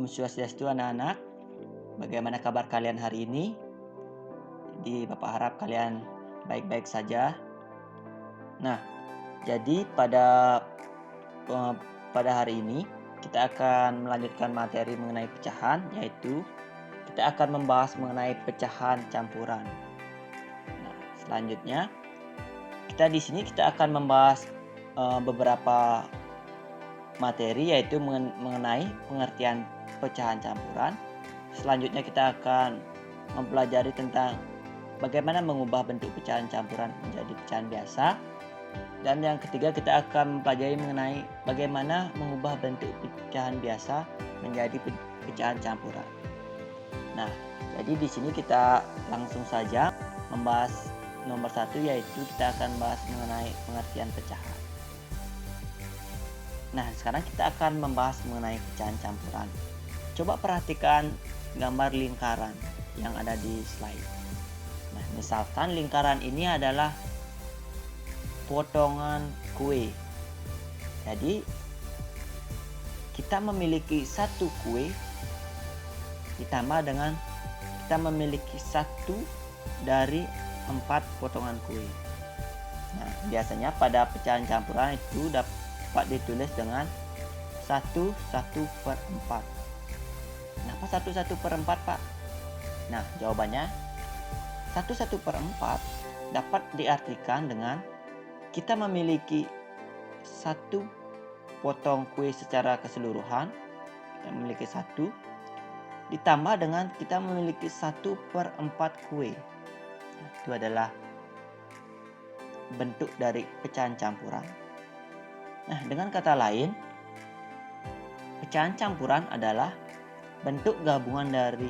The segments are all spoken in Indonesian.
Om Swastiastu anak-anak. Bagaimana kabar kalian hari ini? Jadi Bapak harap kalian baik-baik saja. Nah, jadi eh, pada hari ini kita akan melanjutkan materi mengenai pecahan, yaitu kita akan membahas mengenai pecahan campuran. Nah, selanjutnya kita akan membahas beberapa materi, yaitu mengenai pengertian pecahan campuran. Selanjutnya kita akan mempelajari tentang bagaimana mengubah bentuk pecahan campuran menjadi pecahan biasa. Dan yang ketiga kita akan mempelajari mengenai bagaimana mengubah bentuk pecahan biasa menjadi pecahan campuran. Nah, jadi di sini kita langsung saja membahas nomor 1, yaitu kita akan membahas mengenai pengertian pecahan. Nah, sekarang kita akan membahas mengenai pecahan campuran. Coba perhatikan gambar lingkaran yang ada di slide. Nah, misalkan lingkaran ini adalah potongan kue. Jadi, kita memiliki satu kue ditambah dengan kita memiliki satu dari 4 potongan kue. Nah, biasanya pada pecahan campuran itu dapat ditulis dengan 1/4. Kenapa 1/4, Pak? Nah, jawabannya 1/4 dapat diartikan dengan kita memiliki satu potong kue secara keseluruhan, kita memiliki satu, ditambah dengan kita memiliki 1/4 kue. Nah, itu adalah bentuk dari pecahan campuran. Nah, dengan kata lain, pecahan campuran adalah bentuk gabungan dari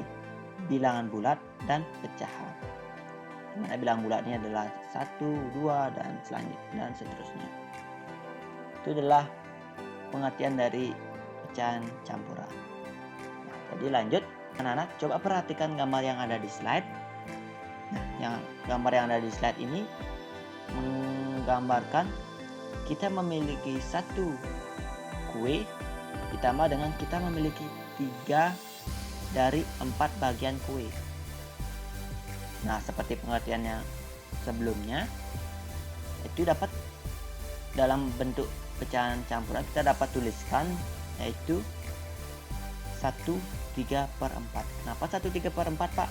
bilangan bulat dan pecahan. Dimana bilangan bulat ini adalah 1, 2, dan seterusnya. Itu adalah pengertian dari pecahan campuran. Nah, jadi lanjut, anak-anak coba perhatikan gambar yang ada di slide. Nah, gambar yang ada di slide ini menggambarkan kita memiliki satu kue ditambah dengan kita memiliki 3 dari 4 bagian kue. Nah, seperti pengertian yang sebelumnya, itu dapat dalam bentuk pecahan campuran kita dapat tuliskan, yaitu 1/3/4. Kenapa 1/3/4, Pak?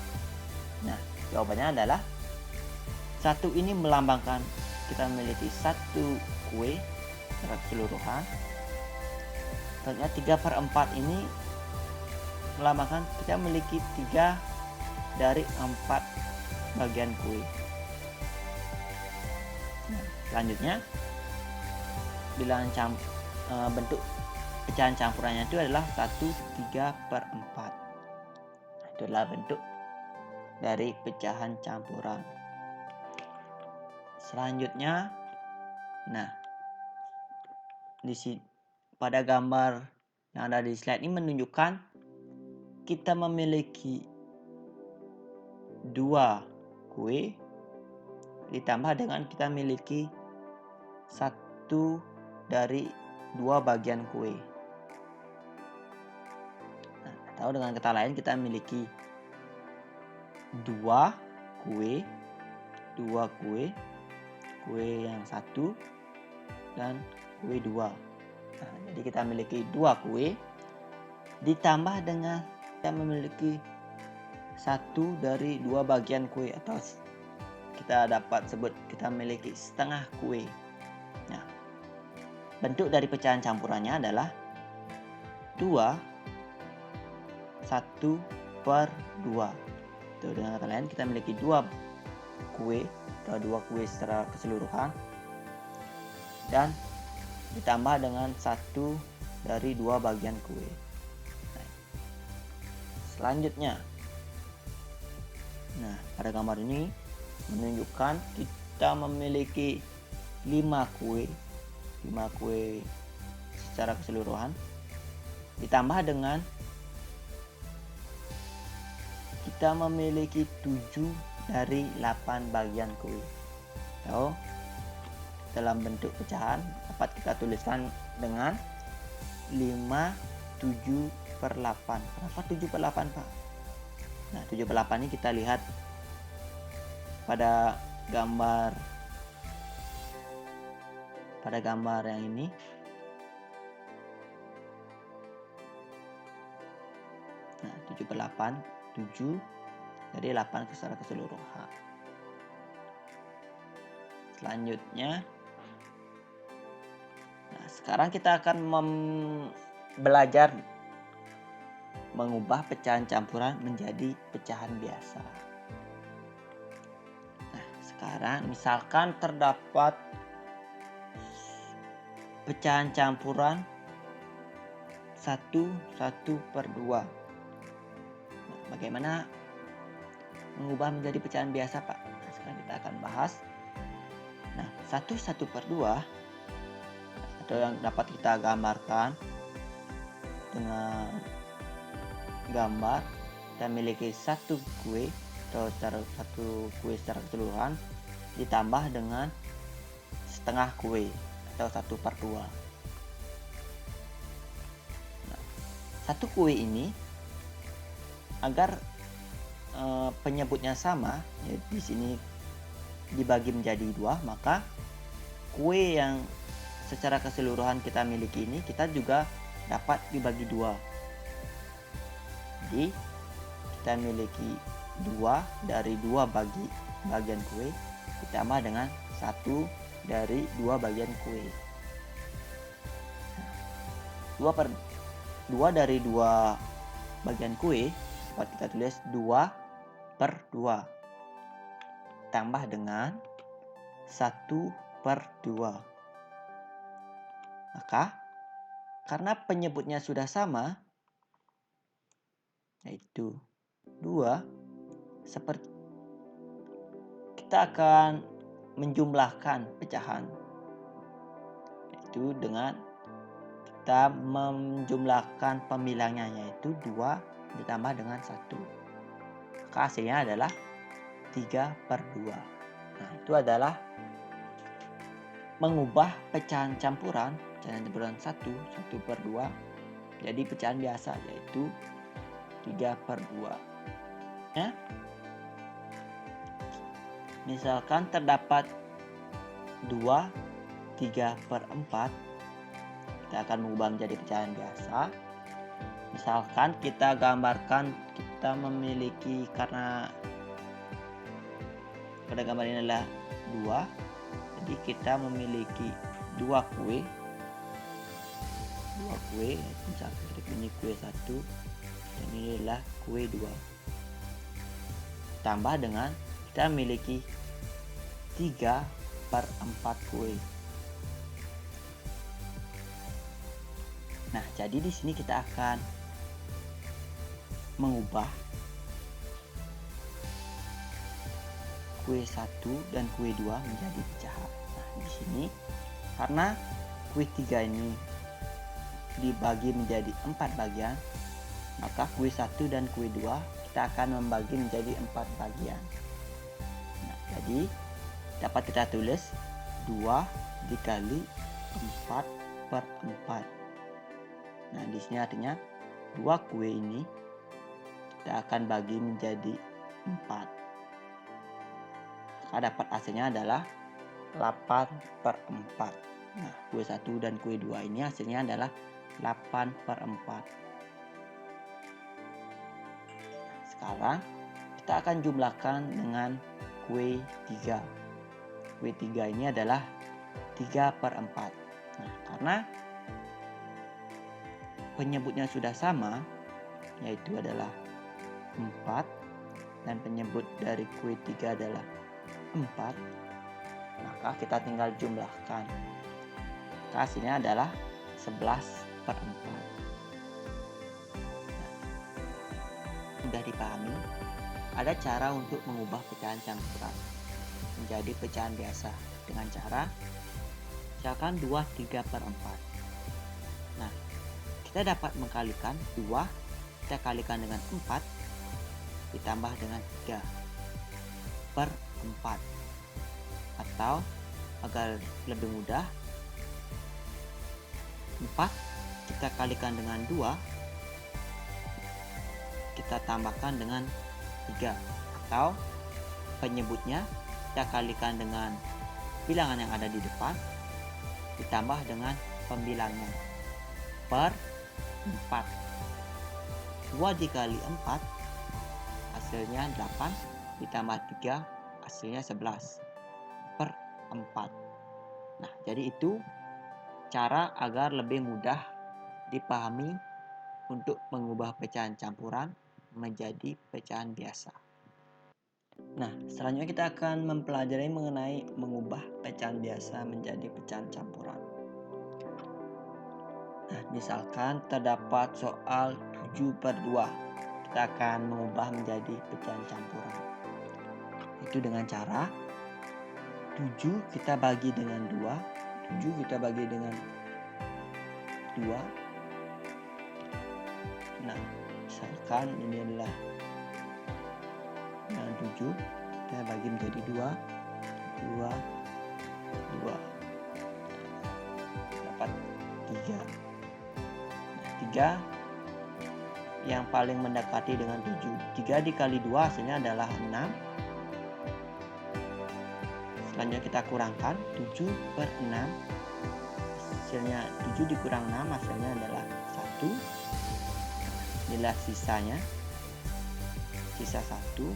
Nah, jawabannya adalah 1 ini melambangkan kita memiliki satu kue secara keseluruhan. Selanjutnya 3/4 ini melambangkan kita memiliki 3 dari 4 bagian kue. Nah, selanjutnya bentuk pecahan campurannya itu adalah 1/3/4. Nah, itu adalah bentuk dari pecahan campuran. Selanjutnya, nah, pada gambar yang ada di slide ini menunjukkan kita memiliki 2 kue ditambah dengan kita memiliki 1 dari 2 bagian kue. Nah, atau dengan kata lain kita memiliki 2 kue, kue yang 1 dan kue 2. Nah, jadi kita memiliki 2 kue ditambah dengan kita memiliki 1 dari 2 bagian kue, atau kita dapat sebut kita memiliki setengah kue. Nah, bentuk dari pecahan campurannya adalah 2 1/2. Itu dengan kata lain kita memiliki 2 kue atau 2 kue secara keseluruhan dan ditambah dengan 1 dari 2 bagian kue. Nah, selanjutnya, nah, pada gambar ini menunjukkan kita memiliki 5 kue secara keseluruhan ditambah dengan kita memiliki 7 dari 8 bagian kue. Atau dalam bentuk pecahan dapat kita tuliskan dengan 5 7/8. Kenapa 7/8, Pak? Nah, 7/8 ini kita lihat pada gambar yang ini. Nah, 7/8, 7, jadi 8 secara keseluruhan. Selanjutnya, nah sekarang kita akan belajar mengubah pecahan campuran menjadi pecahan biasa. Nah, sekarang misalkan terdapat pecahan campuran 1/2. Nah, bagaimana mengubah menjadi pecahan biasa, Pak? Nah, sekarang kita akan bahas. Nah, 1/2 atau yang dapat kita gambarkan dengan gambar, kita memiliki satu kue atau satu kue secara keseluruhan ditambah dengan setengah kue atau 1/2. Nah, satu kue ini agar penyebutnya sama, ya, di sini dibagi menjadi 2, maka kue yang secara keseluruhan kita miliki ini kita juga dapat dibagi 2. Jadi kita miliki 2 dari 2 bagian kue ditambah dengan 1 dari 2 bagian kue. 2 dari 2 bagian kue dapat kita tulis 2/2 tambah dengan 1/2. Maka karena penyebutnya sudah sama, yaitu 2, seperti kita akan menjumlahkan pecahan, yaitu dengan kita menjumlahkan pembilangnya, yaitu 2 ditambah dengan 1. Maka hasilnya adalah 3/2. Nah, itu adalah mengubah pecahan campuran 1/2 jadi pecahan biasa, yaitu 3/2. Ya. Misalkan terdapat 2 3/4, kita akan mengubah menjadi pecahan biasa. Misalkan kita gambarkan, kita memiliki, karena pada gambar ini adalah 2, jadi kita memiliki 2 kue, misalkan ini kue 1 dan ini adalah kue 2, tambah dengan kita memiliki 3/4 kue. Nah, jadi di sini kita akan mengubah kue 1 dan kue 2 menjadi pecahan. Nah, di sini karena kue 3 ini dibagi menjadi 4 bagian, maka kue 1 dan kue 2 kita akan membagi menjadi 4 bagian. Nah, jadi dapat kita tulis 2 dikali 4/4. Nah, di sini artinya 2 kue ini kita akan bagi menjadi 4. Maka dapat hasilnya adalah 8/4. Nah, kue 1 dan kue 2 ini hasilnya adalah 8/4. Sekarang kita akan jumlahkan dengan kue 3. Kue 3 ini adalah 3/4. Nah, karena penyebutnya sudah sama, yaitu adalah 4, dan penyebut dari kue 3 adalah 4, maka kita tinggal jumlahkan. Hasilnya adalah 11/4. Sudah dipahami, ada cara untuk mengubah pecahan campuran menjadi pecahan biasa dengan cara misalkan 2 3/4. Nah, kita dapat mengkalikan 2, kita kalikan dengan 4 ditambah dengan 3/4, atau agar lebih mudah, 4 kita kalikan dengan 2 kita tambahkan dengan 3, atau penyebutnya kita kalikan dengan bilangan yang ada di depan ditambah dengan pembilangnya per 4. 2 dikali 4 hasilnya 8 ditambah 3 hasilnya 11 per 4. Nah, jadi itu cara agar lebih mudah dipahami untuk mengubah pecahan campuran menjadi pecahan biasa. Nah, selanjutnya kita akan mempelajari mengenai mengubah pecahan biasa menjadi pecahan campuran. Nah, misalkan terdapat soal 7/2. Kita akan mengubah menjadi pecahan campuran. Itu dengan cara 7 kita bagi dengan 2, 7 kita bagi dengan 2. Nah, misalkan ini adalah 7, kita bagi menjadi 2, 2, 2. Dapat 3. Nah, 3 yang paling mendekati dengan 7. 3 dikali 2 hasilnya adalah 6. Selanjutnya kita kurangkan 7/6. Hasilnya 7 dikurang 6 hasilnya adalah 1. Inilah sisanya. Sisa 1.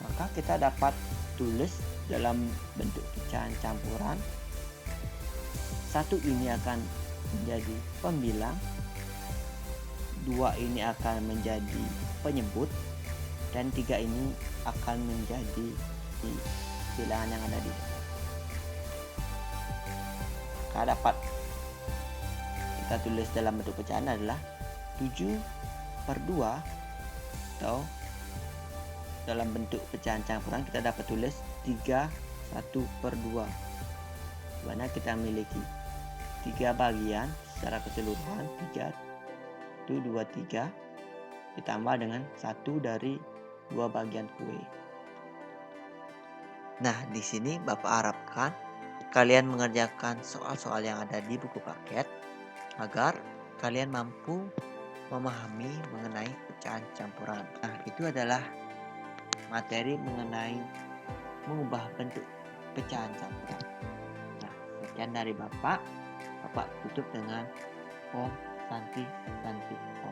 Maka kita dapat tulis dalam bentuk pecahan campuran. 1 ini akan menjadi pembilang, 2 ini akan menjadi penyebut, dan 3 ini akan menjadi bilangan yang ada di depan. Maka dapat kita tulis dalam bentuk pecahan adalah 7/2, atau dalam bentuk pecahan campuran kita dapat tulis 31/2, di mana kita memiliki 3 bagian secara keseluruhan, 3 itu 23 ditambah dengan 1 dari 2 bagian kue. Nah, di sini Bapak harapkan kalian mengerjakan soal-soal yang ada di buku paket agar kalian mampu memahami mengenai pecahan campuran. Nah, itu adalah materi mengenai mengubah bentuk pecahan campuran. Nah, sekian dari Bapak. Bapak tutup dengan Om Santi Santi Om.